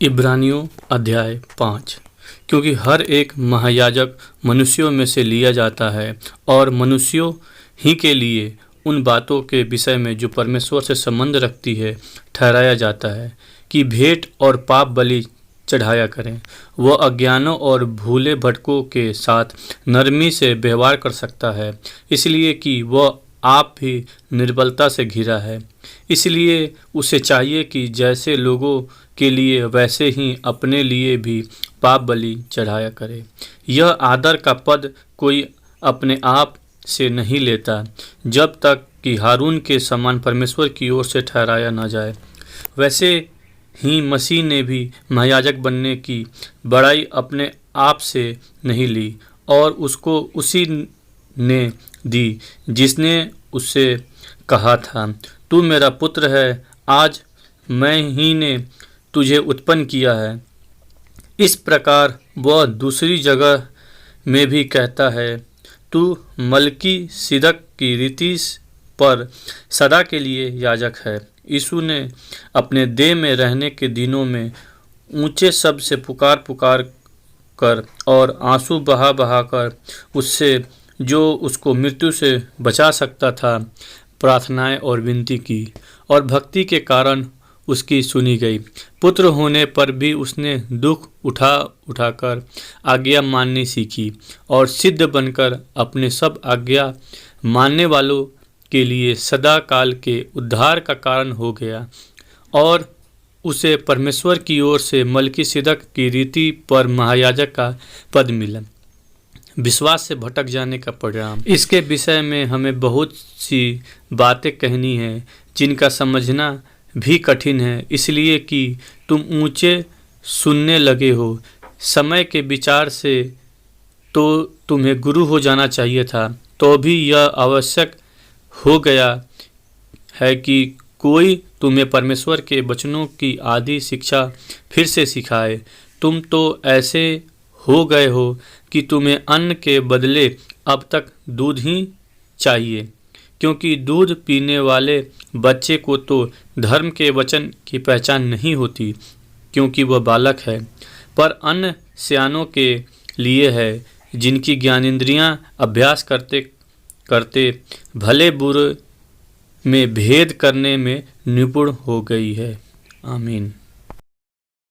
इब्रानियों अध्याय 5। क्योंकि हर एक महायाजक मनुष्यों में से लिया जाता है और मनुष्यों ही के लिए उन बातों के विषय में जो परमेश्वर से संबंध रखती है ठहराया जाता है कि भेंट और पाप बलि चढ़ाया करें। वह अज्ञानों और भूले भटकों के साथ नरमी से व्यवहार कर सकता है, इसलिए कि वह आप भी निर्बलता से घिरा है। इसलिए उसे चाहिए कि जैसे लोगों के लिए वैसे ही अपने लिए भी पाप बलि चढ़ाया करे। यह आदर का पद कोई अपने आप से नहीं लेता, जब तक कि हारून के समान परमेश्वर की ओर से ठहराया न जाए। वैसे ही मसीह ने भी महायाजक बनने की बड़ाई अपने आप से नहीं ली, और उसको उसी ने दी जिसने उससे कहा था, तू मेरा पुत्र है, आज मैं ही ने तुझे उत्पन्न किया है। इस प्रकार वह दूसरी जगह में भी कहता है, तू मलकी सिदक की रीति पर सदा के लिए याजक है। यीशु ने अपने देह में रहने के दिनों में ऊंचे शब्द से पुकार पुकार कर और आंसू बहा बहा कर उससे, जो उसको मृत्यु से बचा सकता था, प्रार्थनाएं और विनती की, और भक्ति के कारण उसकी सुनी गई। पुत्र होने पर भी उसने दुख उठा उठाकर आज्ञा माननी सीखी और सिद्ध बनकर अपने सब आज्ञा मानने वालों के लिए सदा काल के उद्धार का कारण हो गया। और उसे परमेश्वर की ओर से मलकीसिदक की रीति पर महायाजक का पद मिला। विश्वास से भटक जाने का परिणाम। इसके विषय में हमें बहुत सी बातें कहनी है जिनका समझना भी कठिन है, इसलिए कि तुम ऊंचे सुनने लगे हो। समय के विचार से तो तुम्हें गुरु हो जाना चाहिए था, तो भी यह आवश्यक हो गया है कि कोई तुम्हें परमेश्वर के वचनों की आदि शिक्षा फिर से सिखाए। तुम तो ऐसे हो गए हो कि तुम्हें अन्न के बदले अब तक दूध ही चाहिए, क्योंकि दूध पीने वाले बच्चे को तो धर्म के वचन की पहचान नहीं होती, क्योंकि वह बालक है। पर अन्न सयानों के लिए है, जिनकी ज्ञानेंद्रियां अभ्यास करते करते भले बुरे में भेद करने में निपुण हो गई है। आमीन।